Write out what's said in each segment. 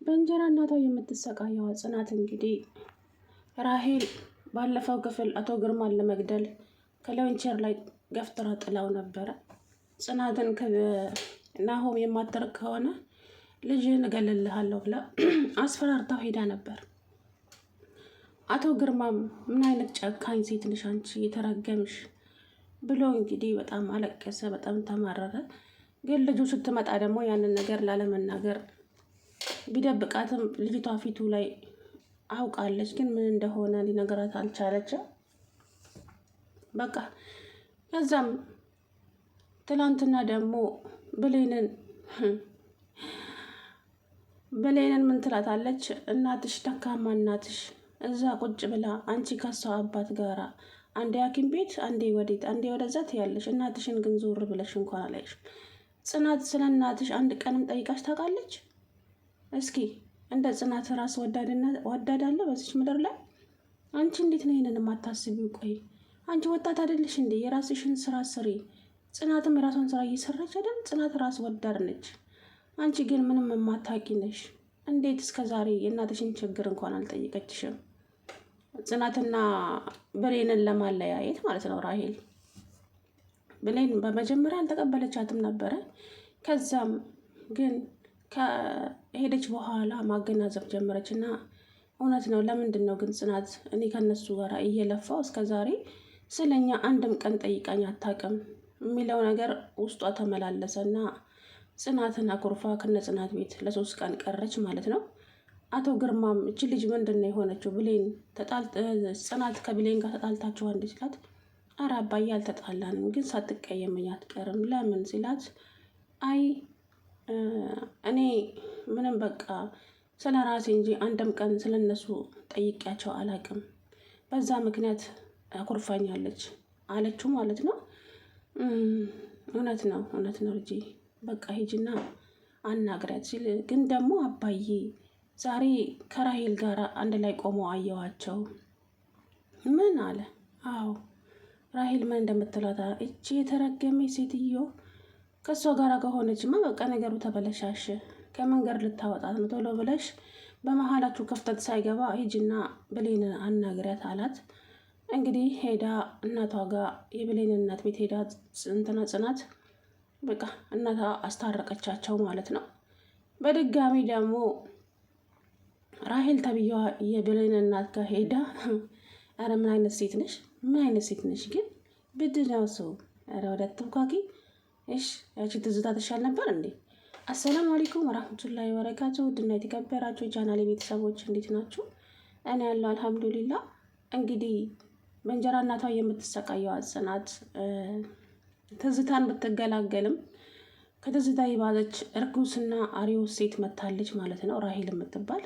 በእንጀራ እናቷ የምትሰቃየው ጽናት እንግዲህ ራሄል ባለፈው ክፍል አቶ ግርማን ለመግደል ከሎንቸር ላይ ገፍትራ ጥላው ነበረ። ጽናትን ናሆም የማትርቅ ከሆነ ልጅህን እገልልሃለሁ ብላ አስፈራርታው ሄዳ ነበር። አቶ ግርማም ምን አይነት ጨካኝ ሴት ነሽ አንቺ የተረገምሽ ብሎ እንግዲህ በጣም አለቀሰ፣ በጣም ተማረረ። ግን ልጁ ስትመጣ ደግሞ ያንን ነገር ላለመናገር ቢደብቃትም ልጅቷ ፊቱ ላይ አውቃለች፣ ግን ምን እንደሆነ ሊነገራት አልቻለችም። በቃ ከዛም ትላንትና ደግሞ ብሌንን ምን ትላታለች? እናትሽ ደካማ እናትሽ እዛ ቁጭ ብላ አንቺ ከሷ አባት ጋራ አንዴ ሐኪም ቤት አንዴ ወዴት አንዴ ወደዛ ትያለሽ። እናትሽን ግን ዞር ብለሽ እንኳን አላይሽም። ጽናት ስለ እናትሽ አንድ ቀንም ጠይቃሽ ታውቃለች? እስኪ እንደ ጽናት ራስ ወዳድ አለ በዚች ምድር ላይ? አንቺ እንዴት ነው ይሄንን የማታስቢው? ቆይ አንቺ ወጣት አይደለሽ እንዴ? የራስሽን ስራ ስሪ። ጽናትም የራሷን ስራ እየሰራች አይደል? ጽናት ራስ ወዳድ ነች። አንቺ ግን ምንም የማታውቂ ነሽ። እንዴት እስከ ዛሬ የእናትሽን ችግር እንኳን አልጠየቀችሽም? ጽናትና ብሌንን ለማለያየት ማለት ነው። ራሄል ብሌን በመጀመሪያ አልተቀበለቻትም ነበረ። ከዛም ግን ከሄደች በኋላ ማገናዘብ ጀመረች እና እውነት ነው። ለምንድን ነው ግን ጽናት እኔ ከነሱ ጋር እየለፋው እስከ ዛሬ ስለኛ አንድም ቀን ጠይቃኝ አታውቅም የሚለው ነገር ውስጧ ተመላለሰ እና ጽናትን አኩርፋ ከነ ጽናት ቤት ለ3 ቀን ቀረች ማለት ነው። አቶ ግርማም እቺ ልጅ ምንድን ነው የሆነችው? ብሌን ጽናት ከብሌን ጋር ተጣልታችሁ አንድ ሲላት፣ ኧረ አባዬ አልተጣላንም፣ ግን ሳትቀየመኝ አትቀርም። ለምን ሲላት፣ አይ እኔ ምንም በቃ ስለ ራሴ እንጂ አንድም ቀን ስለነሱ ጠይቂያቸው አላውቅም፣ በዛ ምክንያት አኩርፋኛለች አለችው ማለት ነው። እውነት ነው ልጄ፣ በቃ ሂጂና አናግሪያት ሲል፣ ግን ደግሞ አባዬ ዛሬ ከራሄል ጋር አንድ ላይ ቆመው አየዋቸው። ምን አለ? አዎ ራሄል ምን እንደምትላት እቺ የተረገመች ሴትዮ ከእሷ ጋር ከሆነችማ በቃ ነገሩ ተበለሻሽ፣ ከመንገድ ልታወጣት ነው። ቶሎ ብለሽ በመሀላችሁ ክፍተት ሳይገባ ሂጂና ብሌንን አናግሪያት አላት። እንግዲህ ሄዳ እናቷ ጋር የብሌን እናት ቤት ሄዳ ጽናት በቃ እናቷ አስታረቀቻቸው ማለት ነው። በድጋሚ ደግሞ ራሄል ተብዬዋ የብሌን እናት ጋር ሄዳ ኧረ ምን አይነት ሴት ነሽ? ምን አይነት ሴት ነሽ ግን ብድነው ሰው ኧረ ወደ ተብኳኪ እሽ ያቺ ትዝታ ተሻል ነበር እንዴ? አሰላሙ አለይኩም ወራህመቱላሂ ወበረካቱ። ውድና የተከበራችሁ የቻናሌ ቤተሰቦች እንዴት ናችሁ? እኔ ያለው አልሐምዱሊላህ። እንግዲህ በእንጀራ እናቷ የምትሰቃየው ጽናት ትዝታን ብትገላገልም ከትዝታ የባዘች እርጉስና አሪዎስ ሴት መታለች ማለት ነው። ራሄል የምትባል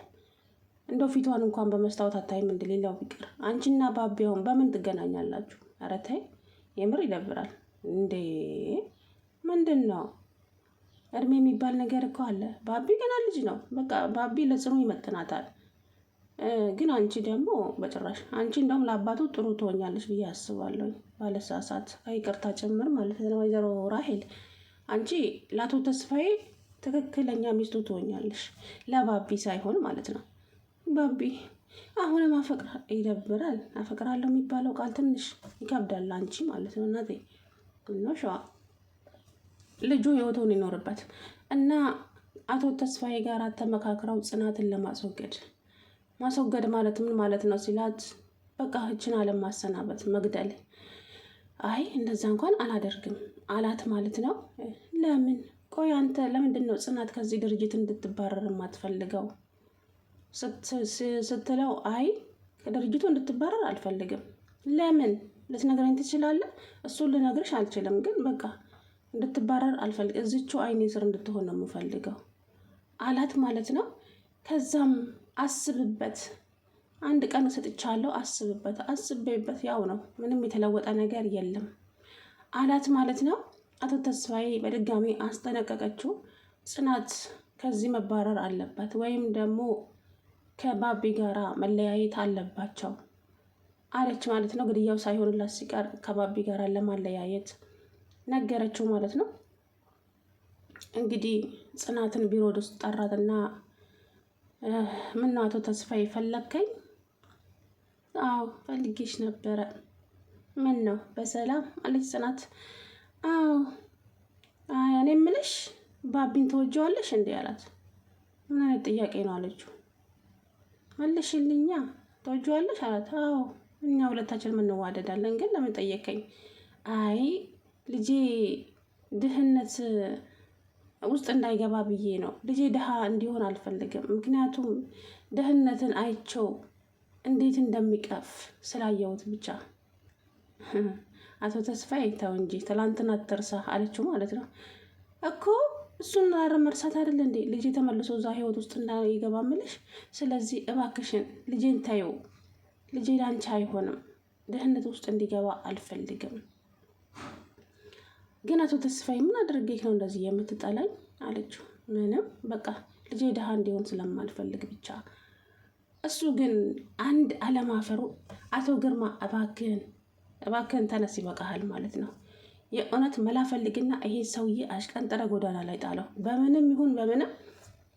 እንደው ፊቷን እንኳን በመስታወት አታይም። እንደሌላው ቢቀር አንቺና ባቢያውን በምን ትገናኛላችሁ? ኧረ ተይ፣ የምር ይደብራል እንዴ! ምንድን ነው እድሜ የሚባል ነገር እኮ አለ። ባቢ ገና ልጅ ነው። በቃ ባቢ ለጽኑ ይመጥናታል። ግን አንቺ ደግሞ በጭራሽ። አንቺ እንደውም ለአባቱ ጥሩ ትሆኛለሽ ብዬ አስባለሁ። ባለሳሳት ይቅርታ ጭምር ማለት ነው። ወይዘሮ ራሄል አንቺ ለአቶ ተስፋዬ ትክክለኛ ሚስቱ ትሆኛለሽ፣ ለባቢ ሳይሆን ማለት ነው። ባቢ አሁንም ይደብራል። አፈቅራለሁ የሚባለው ቃል ትንሽ ይከብዳል። አንቺ ማለት ነው እናቴ ነው ሸዋ ልጁ ህይወቱን ይኖርበት እና አቶ ተስፋዬ ጋር ተመካክረው ጽናትን ማስወገድ ማለት ምን ማለት ነው ሲላት፣ በቃ እችን አለም ማሰናበት መግደል። አይ እንደዛ እንኳን አላደርግም አላት ማለት ነው። ለምን? ቆይ አንተ ለምንድን ነው ጽናት ከዚህ ድርጅት እንድትባረር የማትፈልገው ስትለው፣ አይ ከድርጅቱ እንድትባረር አልፈልግም። ለምን ልትነግረኝ ትችላለህ? እሱን ልነግርሽ አልችልም፣ ግን በቃ እንድትባረር አልፈልግም። እዚቹ አይኔ ስር እንድትሆን ነው የምፈልገው አላት ማለት ነው። ከዛም አስብበት፣ አንድ ቀን ሰጥቻለሁ፣ አስቤበት፣ ያው ነው ምንም የተለወጠ ነገር የለም አላት ማለት ነው። አቶ ተስፋዬ በድጋሚ አስጠነቀቀችው። ጽናት ከዚህ መባረር አለባት ወይም ደግሞ ከባቢ ጋራ መለያየት አለባቸው አለች ማለት ነው። ግድያው ሳይሆንላት ሲቀር ከባቢ ጋራ ለማለያየት ነገረችው ማለት ነው። እንግዲህ ጽናትን ቢሮ ውስጥ ጠራትና ምን ነው አቶ ተስፋዬ ፈለግከኝ? አዎ ፈልጌሽ ነበረ። ምን ነው በሰላም አለች ጽናት። አዎ እኔ የምልሽ ባቢን ተወጂዋለሽ እንዴ አላት። ምን አይነት ጥያቄ ነው አለችው። መልሽልኛ ተወጂዋለሽ አላት። አዎ እኛ ሁለታችን እንዋደዳለን፣ ግን ለምን ጠየቀኝ? አይ ልጄ ድህነት ውስጥ እንዳይገባ ብዬ ነው። ልጄ ድሃ እንዲሆን አልፈልግም። ምክንያቱም ድህነትን አይቸው እንዴት እንደሚቀፍ ስላየሁት ብቻ። አቶ ተስፋዬ ተው እንጂ ትላንትና አትርሳ አለችው ማለት ነው እኮ። እሱን መርሳት አይደል እንዴ ልጄ ተመልሶ እዛ ህይወት ውስጥ እንዳይገባ ምልሽ። ስለዚህ እባክሽን ልጄን ታየው። ልጄ ላንቺ አይሆንም። ድህነት ውስጥ እንዲገባ አልፈልግም። ግን አቶ ተስፋዬ ምን አድርጌሽ ነው እንደዚህ የምትጠላኝ አለችው። ምንም በቃ ልጄ ድሃ እንዲሆን ስለማልፈልግ ብቻ። እሱ ግን አንድ አለማፈሩ። አቶ ግርማ እባክህን ተነስ፣ ይበቃሃል ማለት ነው። የእውነት መላፈልግና ይሄ ሰውዬ አሽቀንጠረ ጎዳና ላይ ጣለው። በምንም ይሁን በምንም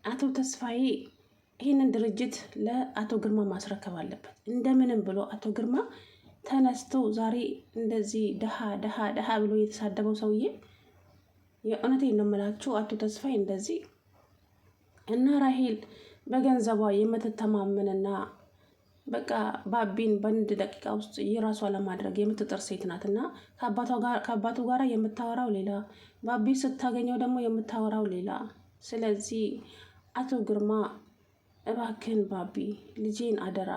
አቶ ተስፋዬ ይህንን ድርጅት ለአቶ ግርማ ማስረከብ አለበት። እንደምንም ብሎ አቶ ግርማ ተነስቶ ዛሬ እንደዚህ ደሃ ብሎ የተሳደበው ሰውዬ የእውነቴን ነው የምላችሁ። አቶ ተስፋዬ እንደዚህ እና ራሄል በገንዘቧ የምትተማመንና በቃ ባቢን በአንድ ደቂቃ ውስጥ የራሷ ለማድረግ የምትጥር ሴት ናት። እና ከአባቱ ጋር የምታወራው ሌላ፣ ባቢ ስታገኘው ደግሞ የምታወራው ሌላ። ስለዚህ አቶ ግርማ እባክህን ባቢ ልጄን አደራ።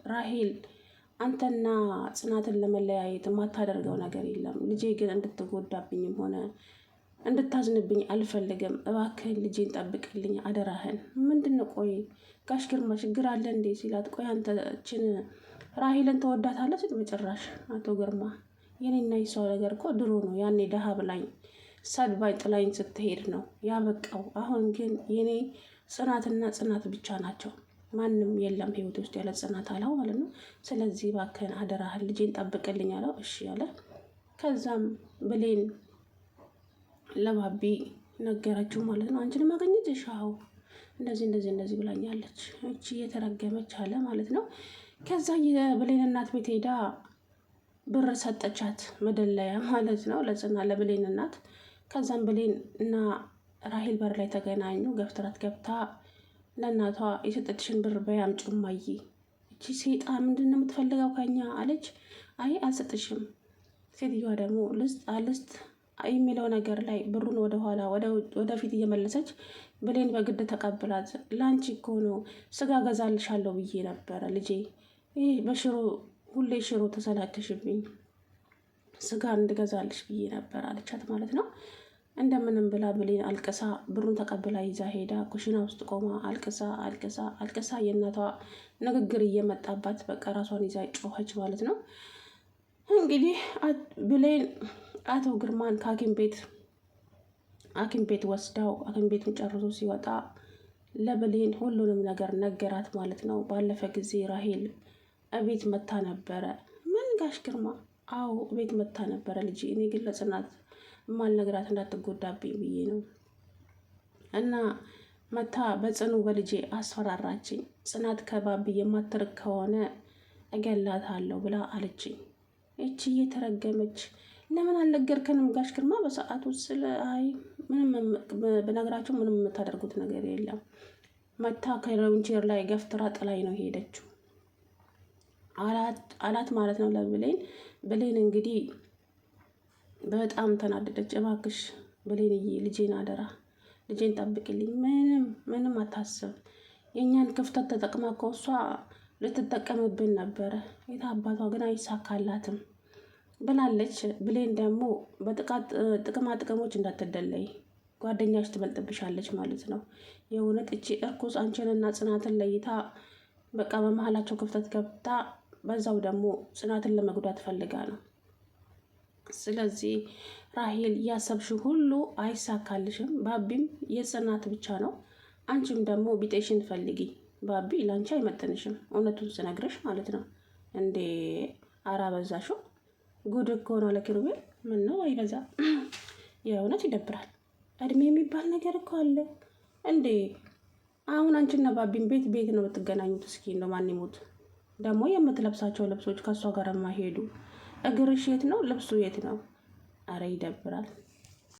ራሄል አንተና ጽናትን ለመለያየት የማታደርገው ነገር የለም። ልጄ ግን እንድትጎዳብኝም ሆነ እንድታዝንብኝ አልፈልግም። እባክህን ልጄን ጠብቅልኝ አደራህን። ምንድን ነው ቆይ ጋሽ ግርማ ችግር አለ እንዴ ሲላት፣ ቆይ አንተችን ራሄልን ተወዳታለች? በጭራሽ አቶ ግርማ፣ የኔና የሷ ነገር እኮ ድሮ ነው። ያኔ ደሃ ብላኝ ሰድባኝ ጥላኝ ስትሄድ ነው ያበቃው። አሁን ግን የኔ ጽናትና ጽናት ብቻ ናቸው። ማንም የለም ህይወት ውስጥ ያለ ጽናት አለው ማለት ነው። ስለዚህ እባክህን አደራህን ልጄን ጠብቅልኝ አለው። እሺ ያለ። ከዛም ብሌን ለባቢ ነገረችው ማለት ነው። አንቺን ማገኘት ሻው እንደዚህ ብላኛለች እቺ እየተረገመች አለ ማለት ነው። ከዛ የብሌን እናት ቤት ሄዳ ብር ሰጠቻት፣ መደለያ ማለት ነው ለብሌን እናት። ከዛም ብሌን እና ራሄል በር ላይ ተገናኙ። ገፍትራት ገብታ ለእናቷ የሰጠችሽን ብር በያም ጭማዬ፣ እቺ ሴጣን ምንድን ነው የምትፈልገው ከኛ አለች። አይ አልሰጥሽም። ሴትዮዋ ደግሞ ልስጥ የሚለው ነገር ላይ ብሩን ወደኋላ ወደፊት እየመለሰች ብሌን በግድ ተቀብላት። ላንቺ እኮ ነው ስጋ ገዛልሻለሁ ብዬ ነበረ ልጄ፣ ይህ በሽሮ ሁሌ ሽሮ ተሰላቸሽብኝ፣ ስጋ እንድገዛልሽ ብዬ ነበር አለቻት ማለት ነው። እንደምንም ብላ ብሌን አልቅሳ ብሩን ተቀብላ ይዛ ሄዳ ኩሽና ውስጥ ቆማ አልቅሳ የእናቷ ንግግር እየመጣባት በቃ ራሷን ይዛ ጮኸች ማለት ነው። እንግዲህ ብሌን አቶ ግርማን ከሐኪም ቤት ወስዳው ሐኪም ቤቱን ጨርሶ ሲወጣ ለብሌን ሁሉንም ነገር ነገራት ማለት ነው። ባለፈ ጊዜ ራሄል እቤት መታ ነበረ። ምን ጋሽ ግርማ? አዎ እቤት መታ ነበረ ልጄ። እኔ ግን ለጽናት ማልነግራት እንዳትጎዳብኝ ብዬ ነው። እና መታ በጽኑ በልጄ አስፈራራችኝ። ጽናት ከባቢ የማትርቅ ከሆነ እገላታለሁ ብላ አለችኝ። እቺ እየተረገመች ለምን አልነገርከንም ጋሽ ግርማ በሰዓቱ? ስለ አይ ምንም በነገራቸው ምንም የምታደርጉት ነገር የለም። መታ ከዊንቼር ላይ ገፍትራ ጥላይ ነው ሄደችው አላት ማለት ነው ለብሌን። ብሌን እንግዲህ በጣም ተናደደች። እባክሽ ብሌንዬ ልጄን አደራ፣ ልጄን ጠብቅልኝ፣ ምንም አታስብ። የእኛን ክፍተት ተጠቅማ እኮ እሷ ልትጠቀምብን ነበረ። የት አባቷ ግን አይሳካላትም ብላለች። ብሌን ደግሞ ጥቅማ ጥቅሞች እንዳትደለይ፣ ጓደኛሽ ትበልጥብሻለች ማለት ነው። የእውነት እቺ እርኩስ አንቺንና ጽናትን ለይታ በቃ በመሀላቸው ክፍተት ገብታ በዛው ደግሞ ጽናትን ለመጉዳት ፈልጋ ነው። ስለዚህ ራሄል ያሰብሽው ሁሉ አይሳካልሽም። ባቢም የጽናት ብቻ ነው። አንቺም ደግሞ ቢጤሽን ፈልጊ። ባቢ ላንቺ አይመጥንሽም፣ እውነቱን ስነግርሽ ማለት ነው። እንዴ አራ በዛሽው። ጉድ እኮ ነው ለኪሩቤል። ምን ነው አይበዛ? የእውነት ይደብራል። እድሜ የሚባል ነገር እኮ አለ እንዴ! አሁን አንቺና ባቢን ቤት ቤት ነው የምትገናኙት። እስኪ እንደው ማን ይሙት ደግሞ የምትለብሳቸው ልብሶች ከእሷ ጋር የማይሄዱ። እግርሽ የት ነው? ልብሱ የት ነው? አረ ይደብራል።